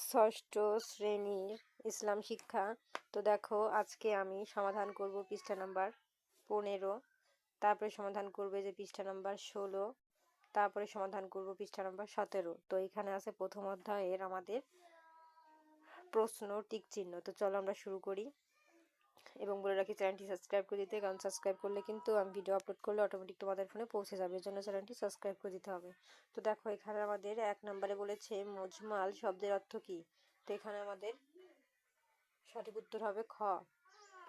ষষ্ঠ শ্রেণীর ইসলাম শিক্ষা। তো দেখো আজকে আমি সমাধান করব পৃষ্ঠা নাম্বার 15, তারপরে সমাধান করবে যে পৃষ্ঠা নাম্বার 16, তারপরে সমাধান করব পৃষ্ঠা নাম্বার 17। তো এখানে আছে প্রথম অধ্যায়ের আমাদের প্রশ্ন টিক চিহ্ন। তো চলো আমরা শুরু করি এবং বলে রাখি চ্যানেলটি সাবস্ক্রাইব করে দিতে, কারণ সাবস্ক্রাইব করলে কিন্তু আমি ভিডিও আপলোড করলে অটোমেটিক তোমাদের ফোনে পৌঁছে যাবে, এর জন্য চ্যানেলটি সাবস্ক্রাইব করে দিতে হবে। তো দেখো এখানে আমাদের 1 নম্বরে বলেছে মুজমাল শব্দের অর্থ কি। তো এখানে আমাদের সঠিক উত্তর হবে খ।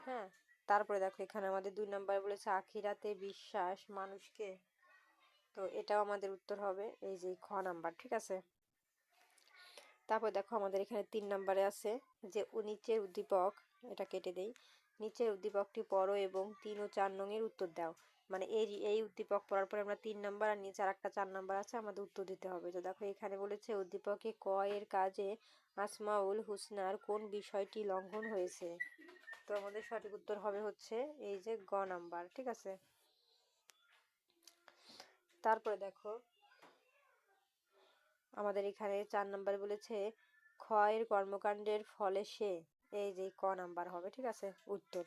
হ্যাঁ, তারপরে দেখো এখানে আমাদের 2 নম্বরে বলেছে আখিরাতে বিশ্বাস মানুষকে। তো এটাও আমাদের উত্তর হবে এই যে খ নাম্বার, ঠিক আছে। তারপর দেখো আমাদের এখানে 3 নম্বরে আছে যে নিচের উদ্দীপক, এটা কেটে দেই, নিচের উদ্দীপকটি পড়ো এবং 3 ও 4 নং এর উত্তর দাও। মানে এই উদ্দীপক পড়ার পরে আমরা 3 নাম্বার আর নিচে আর একটা 4 নাম্বার আছে, আমাদের উত্তর দিতে হবে। তো দেখো এখানে বলেছে উদ্দীপকে ক এর কাজে আসমাউল হুসনার কোন বিষয়টি লঙ্ঘন হয়েছে। তো আমাদের সঠিক উত্তর হবে হচ্ছে এই যে গ নাম্বার, ঠিক আছে। তারপরে দেখো আমাদের এখানে 4 নাম্বার বলেছে খ এর কর্মকাণ্ডের ফলে সে, এই যে ক নাম্বার হবে, ঠিক আছে উত্তর।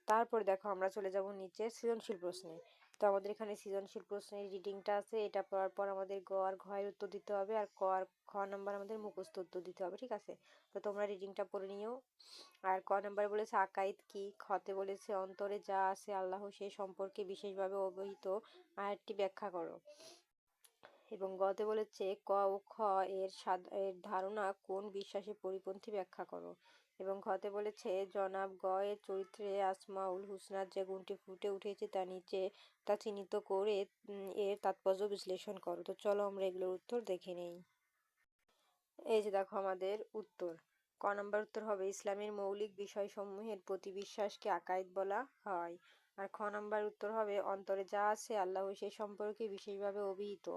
তারপরে দেখো আমরা চলে যাব নিচে সৃজনশীল প্রশ্নে। তো আমাদের এখানে সৃজনশীল প্রশ্নের রিডিংটা আছে, এটা পড়ার পর আমাদের গ আর ঘ এর উত্তর দিতে হবে, আর ক আর খ নাম্বার আমাদের মুখস্থ উত্তর দিতে হবে, ঠিক আছে। তো তোমরা রিডিংটা পড়ে নিও। আর ক নাম্বার বলেছে আকাইদ কি, খতে বলেছে অন্তরে যা আছে আল্লাহ সে সম্পর্কে বিশেষভাবে অবহিত আয়াতটি ব্যাখ্যা করো। এবং গতে বলেছে ক ও খ এর ধারণা কোন বিশ্বাসের পরিপন্থী ব্যাখ্যা করো। এবং ঘতে বলেছে জনাব গ এর চরিত্রে আসমাউল হুসনার যে গুণটি ফুটে উঠেছে তা নিচে তা চিহ্নিত করে এর তাৎপর্য বিশ্লেষণ করো। তো চলো আমরা এগুলোর উত্তর দেখে নেই। এই যে দেখো আমাদের উত্তর, ক নম্বর উত্তর হবে ইসলামের মৌলিক বিষয়সমূহের প্রতি বিশ্বাসকে আকাইদ বলা হয়। আর খ নম্বর উত্তর হবে অন্তরে যা আছে আল্লাহ সে সম্পর্কে বিশেষভাবে অভিহিত।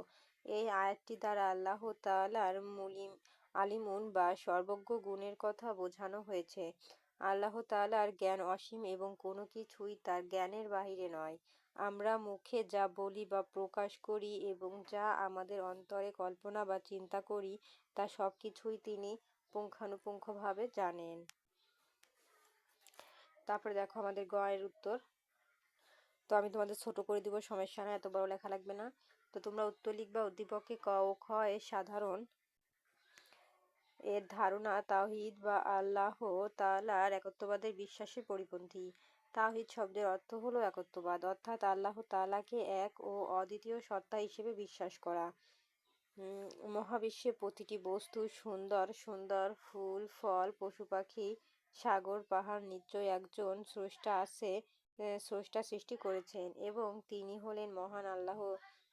এই আয়াতটি দ্বারা আল্লাহ তাআলার আলিমুন বা সর্বজ্ঞ গুণের কথা বোঝানো হয়েছে। আল্লাহ তাআলার জ্ঞান অসীম এবং কোনো কিছুই তার জ্ঞানের বাহিরে নয়। আমরা মুখে যা বলি বা প্রকাশ করি এবং যা আমাদের অন্তরে কল্পনা বা চিন্তা করি তা সবকিছুই তিনি পুঙ্খানুপুঙ্খভাবে জানেন। তারপরে দেখো আমাদের গ এর উত্তর। তো আমি তোমাদের ছোট করে দিব, সমস্যা না, এত বড় লেখা লাগবে না। তো তোমরা উত্তর লিখবা উদ্দীপকে ক ও খ এর সাধারণ এর ধারণা তাওহীদ বা আল্লাহ তাআলার একত্ববাদের বিশ্বাসের পরিপন্থী। তাওহীদ শব্দের অর্থ হলো একত্ববাদ, অর্থাৎ আল্লাহ তাআলাকে এক ও অদ্বিতীয় সত্তা হিসেবে বিশ্বাস করা। মহাবিশ্বে প্রতিটি বস্তু সুন্দর সুন্দর ফুল ফল পশু পাখি সাগর পাহাড় নিশ্চয় একজন স্রষ্টা আছে, স্রষ্টা সৃষ্টি করেছেন এবং তিনি হলেন মহান আল্লাহ।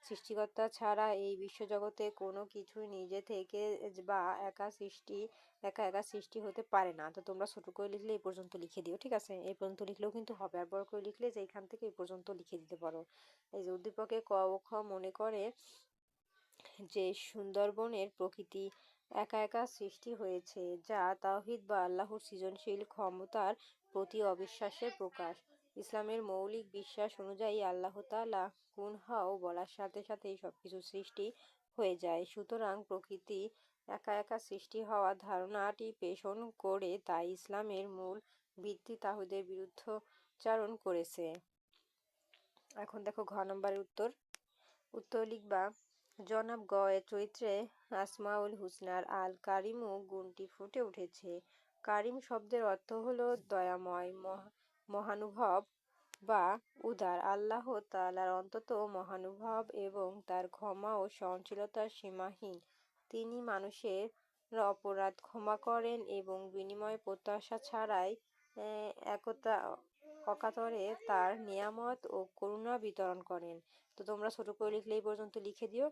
সৃষ্টিকর্তা ছাড়া এই বিশ্বজগতে কোনো কিছুই নিজে থেকে বা একা একা সৃষ্টি হতে পারে না। তো তোমরা ছোট করে লিখলে এই পর্যন্ত লিখে দিও, ঠিক আছে। এই পর্যন্ত লিখলেও কিন্তু হবে, আর বড় করে লিখলে যে এখান থেকে এই পর্যন্ত লিখে দিতে পারো। এই যে উদ্দীপকে ক ও খ মনে করে যে সুন্দরবনের প্রকৃতি একা একা সৃষ্টি হয়েছে, যা তাওহীদ বা আল্লাহর সৃজনশীল ক্ষমতার প্রতি অবিশ্বাসের প্রকাশ। ইসলামের মৌলিক বিশ্বাস অনুযায়ী আল্লাহ তাআলা কুন হও বলার সাথে সাথেই সবকিছু সৃষ্টি হয়ে যায়। সুতরাং প্রকৃতি একা একা সৃষ্টি হওয়ার ধারণাটি পেষণ করে তাই ইসলামের মূল ভিত্তি তাওহীদের বিরুদ্ধচারণ করেছে। এখন দেখো ঘ নম্বরের উত্তর লিখবা জনাব গ এর চরিত্রে আসমাউল হুসনার আল কারিমু গুণটি ফুটে উঠেছে। কারিম শব্দের অর্থ হলো দয়াময়, মহানুভব বা উদার। আল্লাহ তাআলার অন্তত মহানুভব এবং তার ক্ষমা ও সহনশীলতা সীমাহীন। তিনি মানুষের অপরাধ ক্ষমা করেন এবং বিনিময় প্রত্যাশা ছাড়াই অকাতরে তার নিয়ামত ও করুণা বিতরণ করেন। তো তোমরা ছোট করে লিখলে এই পর্যন্ত লিখে দিও,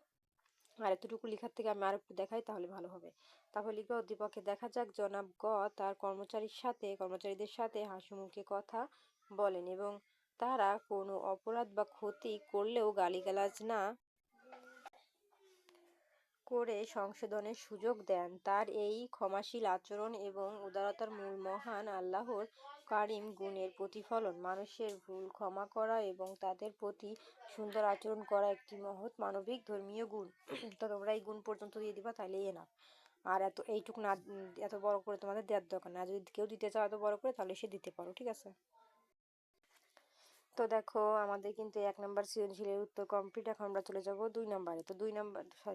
আর এতটুকু লেখার থেকে আমি আর একটু দেখাই তাহলে ভালো হবে। তারপর লিখবে উদ্দীপকে দেখা যাক জনাব গ তার কর্মচারীদের সাথে হাসিমুখে কথা বলেন এবং তারা কোনো অপরাধ বা ক্ষতি করলেও গালিগালাজ না করে সংশোধনের সুযোগ দেন। তার এই ক্ষমাশীল আচরণ এবং উদারতার মূল মহান আল্লাহর কারিম গুণের প্রতিফলন। মানুষের ভুল ক্ষমা করা এবং তাদের প্রতি সুন্দর আচরণ করা একটি মহৎ মানবিক ধর্মীয় গুণ। তো তোমরা এই গুণ পর্যন্ত দিয়ে দিবা, তাহলে না। আর এইটুক না, এত বড় করে তোমাদের দেওয়ার দরকার না। যদি কেউ দিতে চাও এত বড় করে, তাহলে সে দিতে পারো, ঠিক আছে। তো দেখো আমাদের কিন্তু 1 নাম্বার সৃজনশীলের উত্তর কমপ্লিট। এখন আমরা চলে যাব 2 নাম্বারে। তো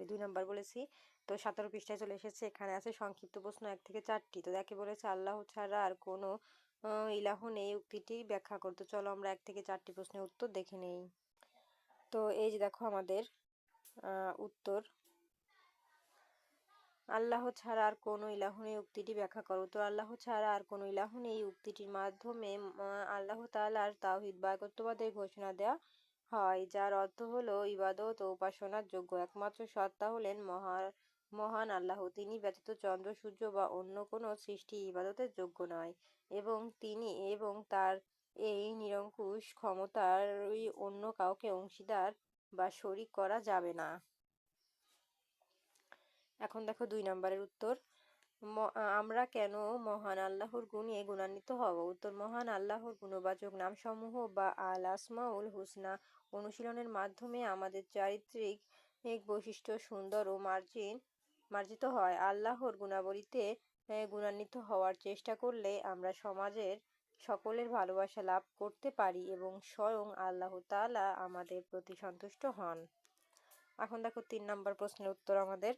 2 নাম্বার বলেছি। তো 17 পৃষ্ঠায় চলে এসেছে। এখানে আছে সংক্ষিপ্ত প্রশ্ন 1 থেকে 4টি। তো দেখে বলেছে আল্লাহ ছাড়া আর কোনো ইলাহ নেই, উক্তিটি ব্যাখ্যা করতে। চলো আমরা 1 থেকে 4টি প্রশ্নের উত্তর দেখে নেই। তো এই যে দেখো আমাদের উত্তর, আল্লাহ ছাড়া আর কোনো ইলাহ নেই, উক্তিটি ব্যাখ্যা করো। তো আল্লাহ ছাড়া আর কোনো ইলাহ নেই উক্তিটির মাধ্যমে আল্লাহ তাআলার তাওহীদ বা একত্ববাদের ঘোষণা দেওয়া হয়, যার অর্থ হলো ইবাদত ও উপাসনার যোগ্য একমাত্র সত্তা হলেন মহান আল্লাহ। তিনি ব্যতীত চন্দ্র সূর্য বা অন্য কোনো সৃষ্টি ইবাদতের যোগ্য নয়, এবং তার এই নিরঙ্কুশ ক্ষমতার অন্য কাউকে অংশীদার বা শরীক করা যাবে না। এখন দেখো 2 নাম্বারের উত্তর, আমরা কেন মহান আল্লাহর গুণে গুণান্বিত হব? উত্তর, মহান আল্লাহর গুণবাচক নামসমূহ বা আল আসমাউল হুসনা অনুশীলনের মাধ্যমে আমাদের চারিত্রিক বৈশিষ্ট্য সুন্দর ও মার্জিত হয়। আল্লাহর গুণাবলীতে গুণান্বিত হওয়ার চেষ্টা করলে আমরা সমাজের সকলের ভালোবাসা লাভ করতে পারি এবং স্বয়ং আল্লাহ তাআলা আমাদের প্রতি সন্তুষ্ট হন। এখন দেখো 3 নাম্বার প্রশ্নের উত্তর আমাদের,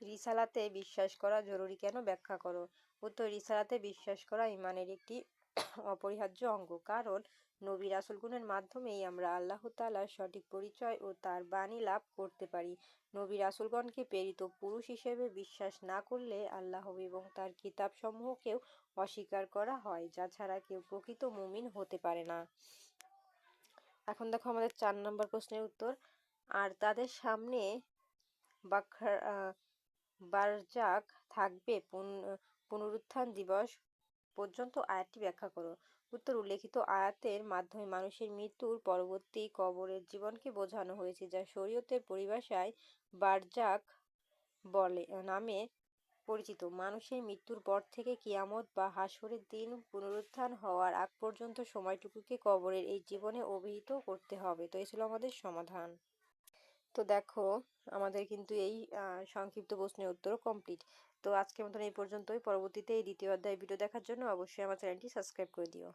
রিসালাতে বিশ্বাস করা জরুরি কেন, ব্যাখ্যা করো। উত্তর, রিসালাতে বিশ্বাস করা ঈমানের একটি অপরিহার্য অঙ্গ, কারণ নবী রাসূলগণের মাধ্যমেই আমরা আল্লাহ তাআলার সঠিক পরিচয় ও তার বাণী লাভ করতে পারি। নবী রাসূলগণকে প্রেরিত পুরুষ হিসেবে বিশ্বাস না করলে আল্লাহ এবং তার কিতাবসমূহকেও অস্বীকার করা হয়, যা ছাড়া কেউ প্রকৃত মুমিন হতে পারে না। এখন দেখো আমাদের 4 নাম্বার প্রশ্নের উত্তর, আর তাদের সামনে বারজাক থাকবে পুনরুত্থান দিবস পর্যন্ত। আয়াতটি ব্যাখ্যা করো। উত্তর, উল্লেখিত আয়াতের মাধ্যমে মানুষের মৃত্যুর পরবর্তী কবরের জীবনকে বোঝানো হয়েছে, যা শরীয়তের পরিভাষায় বারজাক নামে পরিচিত। মানুষের মৃত্যুর পর থেকে কিয়ামত বা হাশরের দিন পুনরুত্থান হওয়ার আগ পর্যন্ত সময়টুকুকে কবরের এই জীবনে অভিহিত করতে হবে। তো এই ছিল আমাদের সমাধান। তো দেখো আমাদের কিন্তু এই সংক্ষিপ্ত প্রশ্নের উত্তর কমপ্লিট। তো আজকের মতন এই পর্যন্তই। পরবর্তীতে এই দ্বিতীয় অধ্যায় ভিডিও দেখার জন্য অবশ্যই আমার চ্যানেলটি সাবস্ক্রাইব করে দিও।